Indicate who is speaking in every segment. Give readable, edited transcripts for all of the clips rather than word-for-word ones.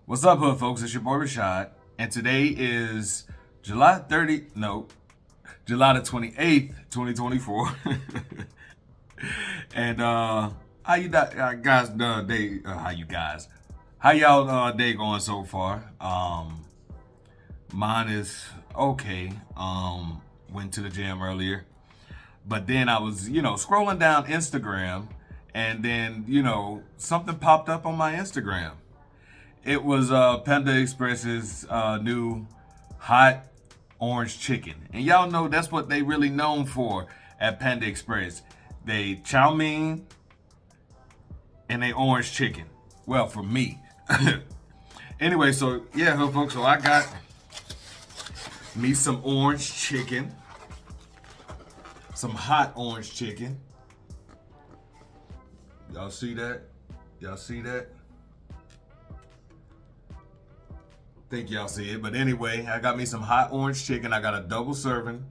Speaker 1: What's up, hood folks? It's your boy Rashad, and today is July the 28th, 2024. And how y'all day going so far? Mine is okay. Went to the gym earlier, but then I was, scrolling down Instagram, and then, something popped up on my Instagram. It was Panda Express's new hot orange chicken. And y'all know that's what they really known for at Panda Express. They chow mein and they orange chicken. Well, for me. Anyway, so yeah, folks, so I got me some orange chicken. Some hot orange chicken. Y'all see that? Y'all see that? Think y'all see it, but anyway, I got me some hot orange chicken. I got a double serving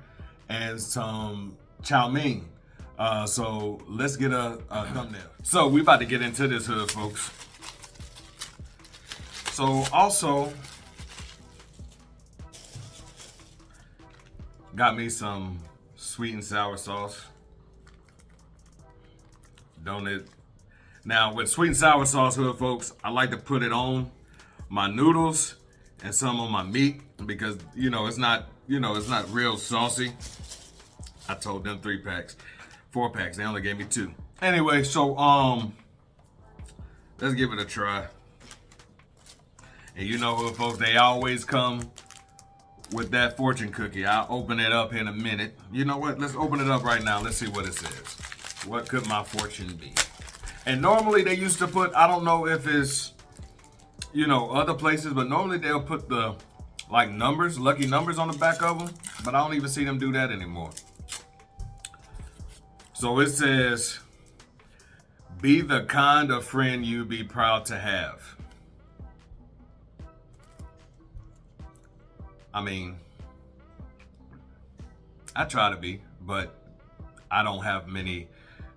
Speaker 1: and some chow mein. So let's get a thumbnail. So we about to get into this hood, folks. So also got me some sweet and sour sauce. Don't it? Now with sweet and sour sauce, hood folks, I like to put it on my noodles and some on my meat because it's not real saucy. I told them 4 packs. They only gave me 2. Anyway, so let's give it a try. And folks, they always come with that fortune cookie. I'll open it up in a minute. You know what? Let's open it up right now. Let's see what it says. What could my fortune be? And normally they used to put, I don't know if it's other places, but normally they'll put the lucky numbers on the back of them, but I don't even see them do that anymore. So it says, be the kind of friend you be proud to have. I mean, I try to be, but I don't have many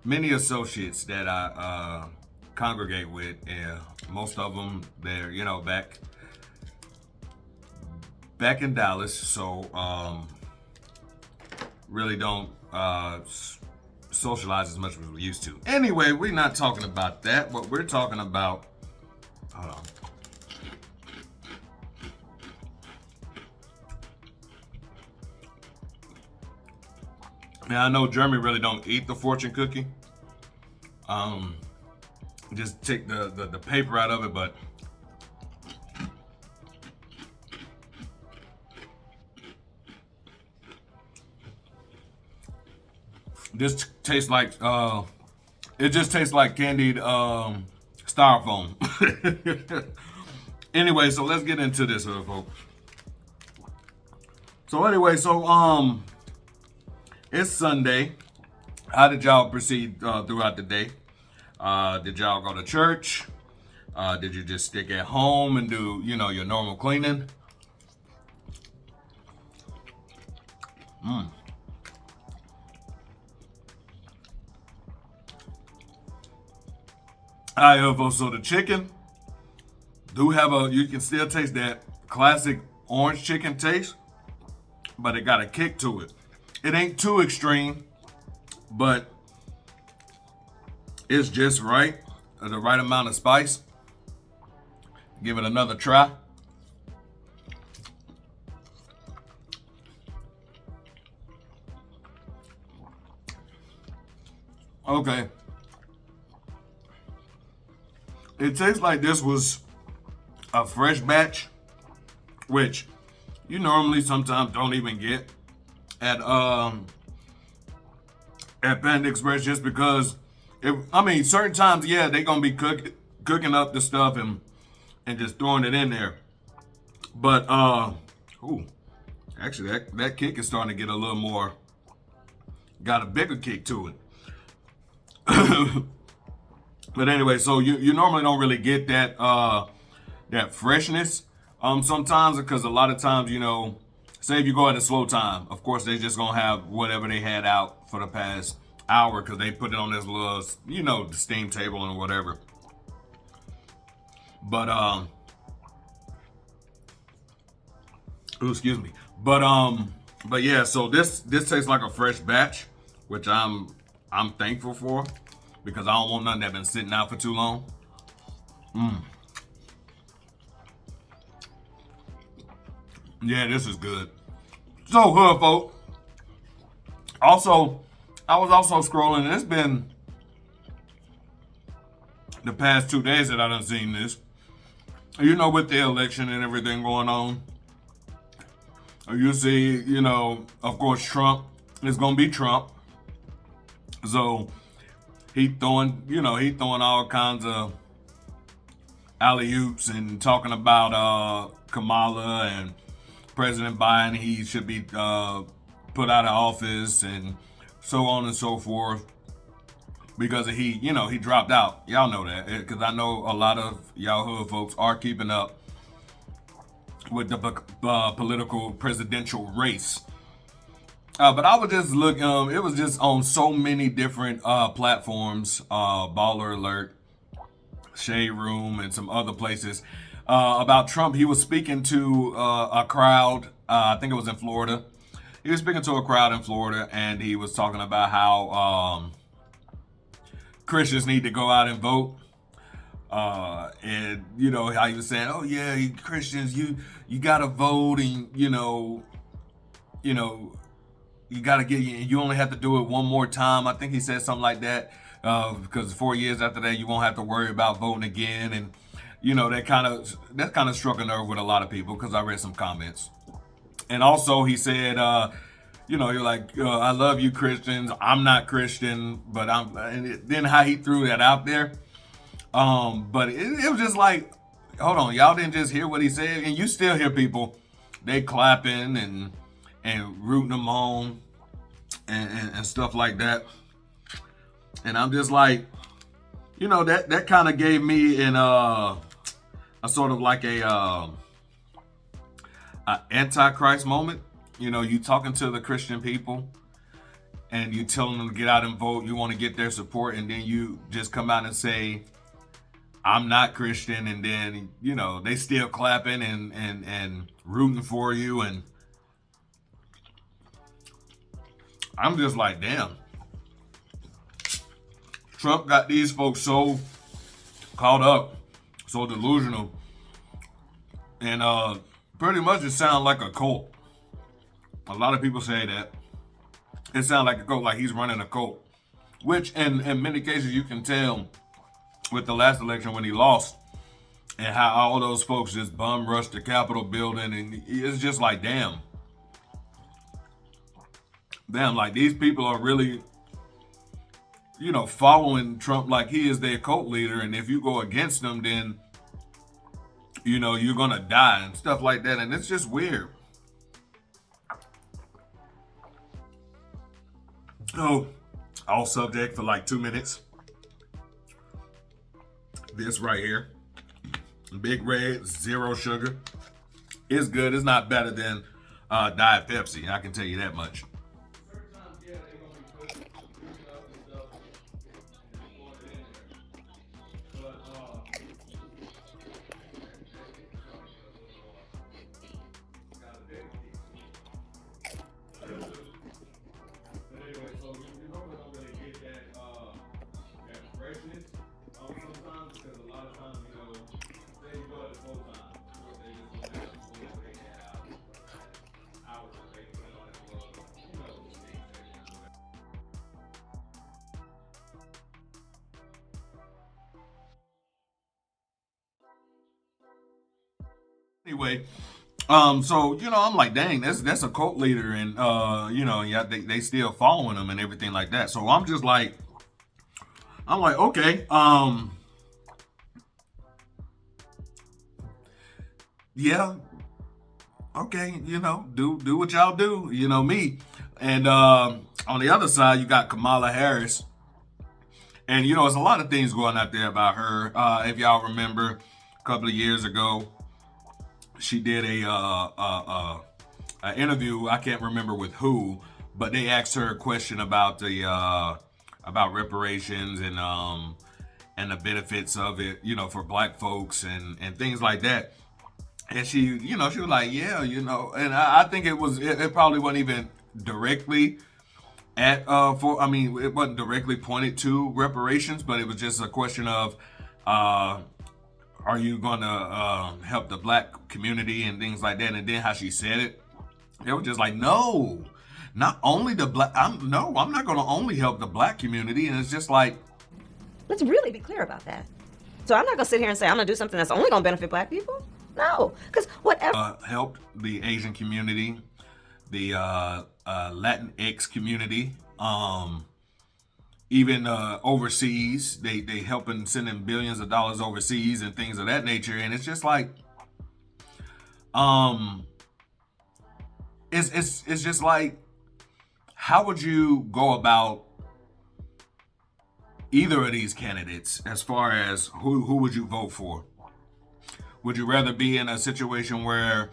Speaker 1: associates that I congregate with, and most of them they're back in Dallas, so really don't socialize as much as we used to. Anyway, we're not talking about that. What we're talking about, hold on. Now I know Jeremy really don't eat the fortune cookie. Just take the paper out of it, but this tastes like it just tastes like candied styrofoam. Anyway, so let's get into this, folks. So anyway, it's Sunday. How did y'all proceed throughout the day? Did y'all go to church? Did you just stick at home and do, your normal cleaning? All right, folks, so the chicken do have you can still taste that classic orange chicken taste, but it got a kick to it. It ain't too extreme, but it's just right, the right amount of spice. Give it another try. Okay. It tastes like this was a fresh batch, which you normally sometimes don't even get at Panda Express, just because certain times, yeah, they're gonna be cooking up the stuff and just throwing it in there. But actually that kick is starting to get a little more, got a bigger kick to it. But anyway, so you normally don't really get that that freshness sometimes, because a lot of times, say if you go at a slow time, of course they just gonna have whatever they had out for the past hour because they put it on this little, the steam table and whatever. But ooh, excuse me. But yeah. So this tastes like a fresh batch, which I'm thankful for because I don't want nothing that's been sitting out for too long. Yeah, this is good. So hood folk. Also, I was also scrolling. And it's been the past 2 days that I done seen this. With the election and everything going on, you see, of course, Trump is gonna be Trump. So he throwing all kinds of alley oops and talking about Kamala and President Biden. He should be put out of office and so on and so forth because he dropped out. Y'all know that because I know a lot of y'all hood folks are keeping up with the political presidential race. But I was just looking. It was just on so many different platforms. Baller Alert, Shade Room, and some other places about Trump. He was speaking to a crowd. I think it was in Florida. He was speaking to a crowd in Florida, and he was talking about how Christians need to go out and vote. And how he was saying, "Oh yeah, you Christians, you gotta vote, and you gotta you only have to do it one more time." I think he said something like that because 4 years after that, you won't have to worry about voting again, and that kind of struck a nerve with a lot of people because I read some comments. And also he said, you're like, I love you Christians. I'm not Christian, but then how he threw that out there. But it was just like, hold on, y'all didn't just hear what he said, and you still hear people, they clapping and rooting them on and stuff like that. And I'm just like, that kind of gave me a sort of like a antichrist moment. You talking to the Christian people and you telling them to get out and vote. You want to get their support, and then you just come out and say, I'm not Christian, and then they still clapping and rooting for you, and I'm just like, damn. Trump got these folks so caught up, so delusional, and pretty much it sounds like a cult. A lot of people say that it sounds like a cult, like he's running a cult, which in many cases you can tell with the last election when he lost, and how all those folks just bum rushed the Capitol building, and it's just like, damn, like these people are really, following Trump like he is their cult leader, and if you go against them, then, you're gonna die and stuff like that, and it's just weird. Oh, off subject for like 2 minutes. This right here, Big Red, 0 sugar. It's good. It's not better than Diet Pepsi. I can tell you that much. Anyway, so I'm like, dang, that's a cult leader, and yeah, they still following him and everything like that. So I'm just like, okay, yeah, okay, do what y'all do, me. And on the other side, you got Kamala Harris, and there's a lot of things going out there about her. If y'all remember, a couple of years ago, she did a interview. I can't remember with who, but they asked her a question about the about reparations and the benefits of it, for black folks and things like that. And she was like, yeah, and I think it probably wasn't even directly it wasn't directly pointed to reparations, but it was just a question of, are you gonna help the black community and things like that? And then how she said it was just like, no, not only the black. I'm not gonna only help the black community. And it's just like,
Speaker 2: let's really be clear about that. So I'm not gonna sit here and say I'm gonna do something that's only gonna benefit black people. No, because whatever
Speaker 1: helped the Asian community, the Latinx community, even overseas, they helping sending billions of dollars overseas and things of that nature. And it's just like, it's just like, how would you go about either of these candidates as far as who would you vote for? Would you rather be in a situation where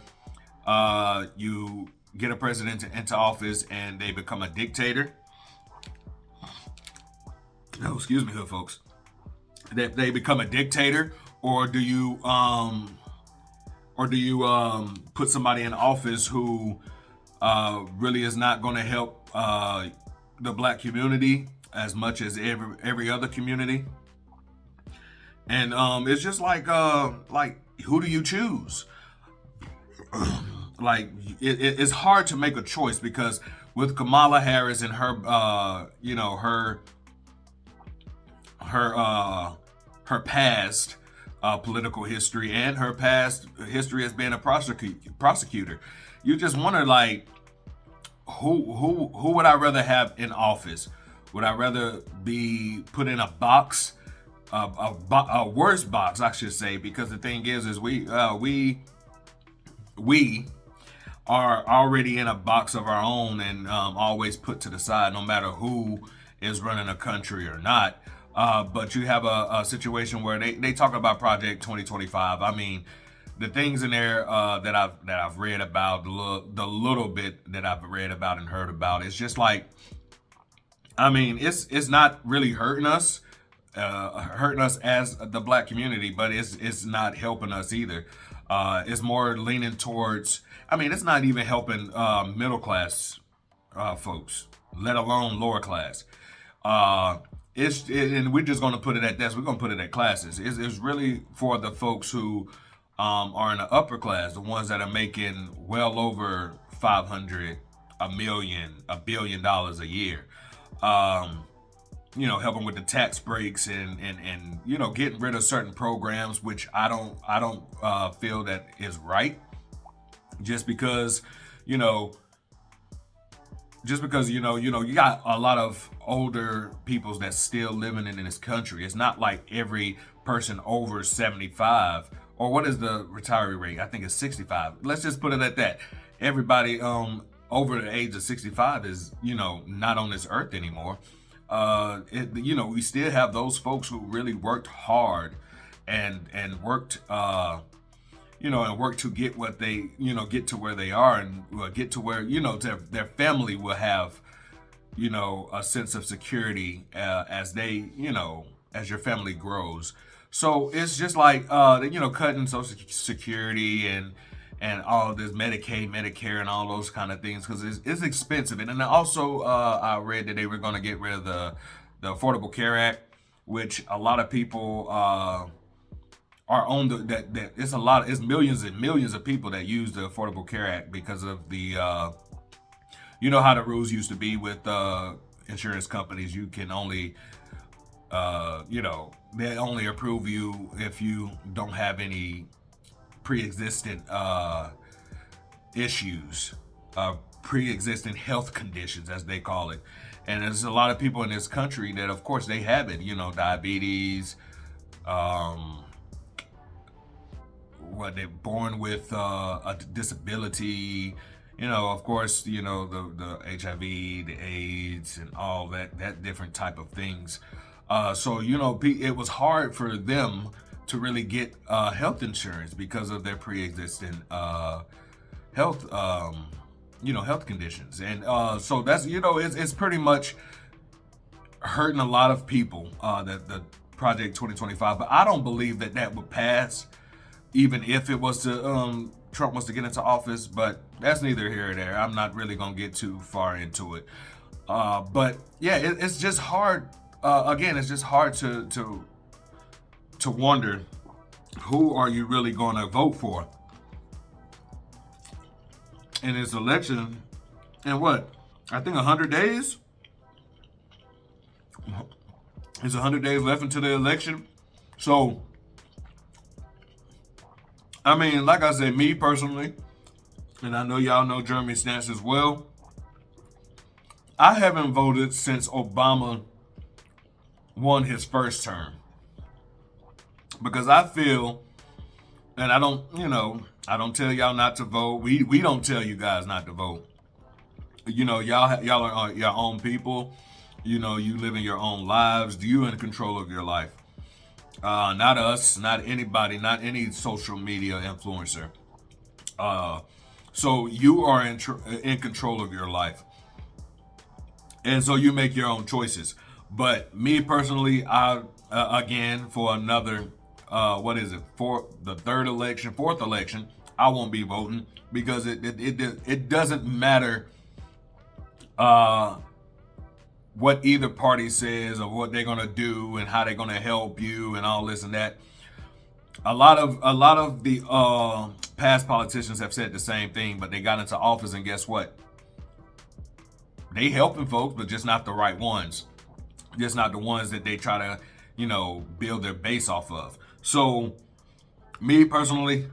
Speaker 1: you get a president into office and they become a dictator? No, excuse me, here, folks. They become a dictator, or do you put somebody in office who really is not going to help the black community as much as every other community? And it's just like who do you choose? Like it's hard to make a choice, because with Kamala Harris and her past political history and her past history as being a prosecutor, you just wonder, like, who would I rather have in office? Would I rather be put in a box, a worse box, I should say? Because the thing is we are already in a box of our own, and always put to the side, no matter who is running a country or not. But you have a situation where they talk about Project 2025. I mean, the things in there that I've read about, the little bit that I've read about and heard about, it's just like, I mean, it's not really hurting us as the black community, but it's not helping us either. It's more leaning towards, I mean, it's not even helping middle class folks, let alone lower class. And we're just going to put it at this. We're going to put it at classes. It's really for the folks who are in the upper class, the ones that are making well over 500, $1 million, $1 billion a year. Helping with the tax breaks and getting rid of certain programs, which I don't feel that is right. Just because you got a lot of older peoples that's still living in this country. It's not like every person over 75, or what is the retiree rate? I think it's 65. Let's just put it at that. Everybody over the age of 65 is, not on this earth anymore. We still have those folks who really worked hard and worked, and worked to get what they, get to where they are, and get to where, their family will have, a sense of security as they, as your family grows. So it's just like, cutting Social Security and all of this Medicaid, Medicare, and all those kind of things, because it's expensive. And then also, I read that they were going to get rid of the Affordable Care Act, which a lot of people are on that it's millions and millions of people that use the Affordable Care Act because of the how the rules used to be with insurance companies. You can only they only approve you if you don't have any pre-existing issues, pre-existing health conditions, as they call it. And there's a lot of people in this country that, of course, they have it, diabetes, they're born with a disability, of course, the HIV, the AIDS, and all that different type of things. So it was hard for them to really get health insurance because of their pre-existing health conditions. And so that's, it's pretty much hurting a lot of people, that the Project 2025, but I don't believe that would pass, even if it was to Trump was to get into office. But that's neither here or there. I'm not really gonna get too far into it. But yeah, it's just hard. Again, it's just hard to wonder, who are you really gonna vote for in this election? And what? I think 100 days. There's 100 days left until the election. So, I mean, like I said, me personally, and I know y'all know Jeremy's stance as well, I haven't voted since Obama won his first term. Because I feel, and I don't tell y'all not to vote. We don't tell you guys not to vote. Y'all are your own people. You live in your own lives. You in control of your life. Not us, not anybody, not any social media influencer. So you are in control of your life. And so you make your own choices. But me personally, again, for another, for the fourth election, I won't be voting, because it doesn't matter what either party says, or what they're gonna do and how they're gonna help you and all this and that. A lot of the past politicians have said the same thing, but they got into office, and guess what? They helping folks, but just not the right ones. Just not the ones that they try to, build their base off of. So, me personally,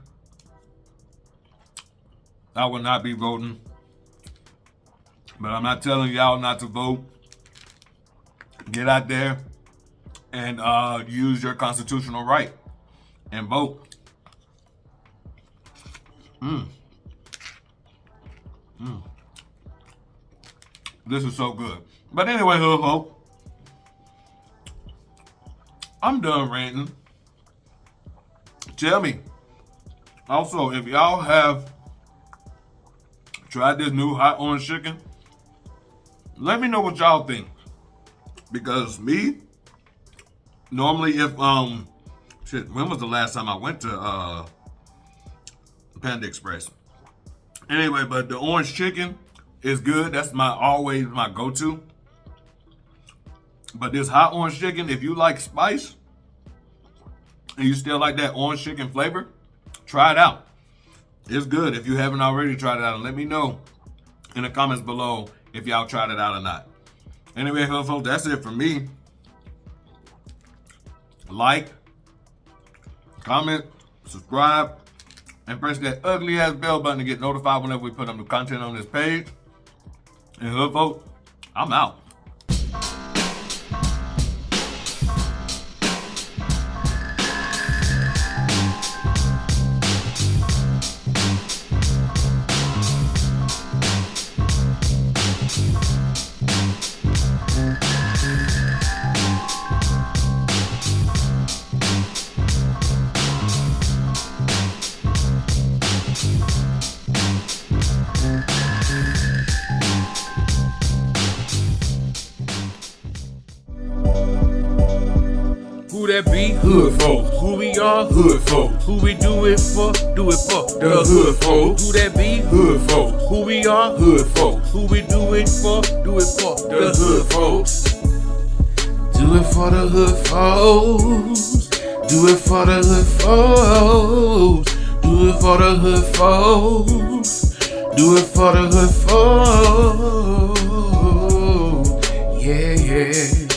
Speaker 1: I will not be voting. But I'm not telling y'all not to vote. Get out there and use your constitutional right and vote. This is so good. But anyway, hood folk, I'm done ranting. Tell me, also, if y'all have tried this new hot orange chicken, let me know what y'all think. Because me, normally if, when was the last time I went to Panda Express? Anyway, but the orange chicken is good. That's always my go-to. But this hot orange chicken, if you like spice, and you still like that orange chicken flavor, try it out. It's good. If you haven't already tried it out, and let me know in the comments below if y'all tried it out or not. Anyway, folks, that's it for me. Like, comment, subscribe, and press that ugly ass bell button to get notified whenever we put up new content on this page. And hood folk, I'm out.
Speaker 3: Who that be? Hood folks. Who we are? Hood folks. Who we do it for? Do it for the hood folks. Who that be? Hood folks. Who we are? Hood folks. Who we do it for? Do it for the hood folks. Do it for the hood folks. Do it for the hood folks. Do it for the hood folks. Do it for the hood folks. Yeah, yeah.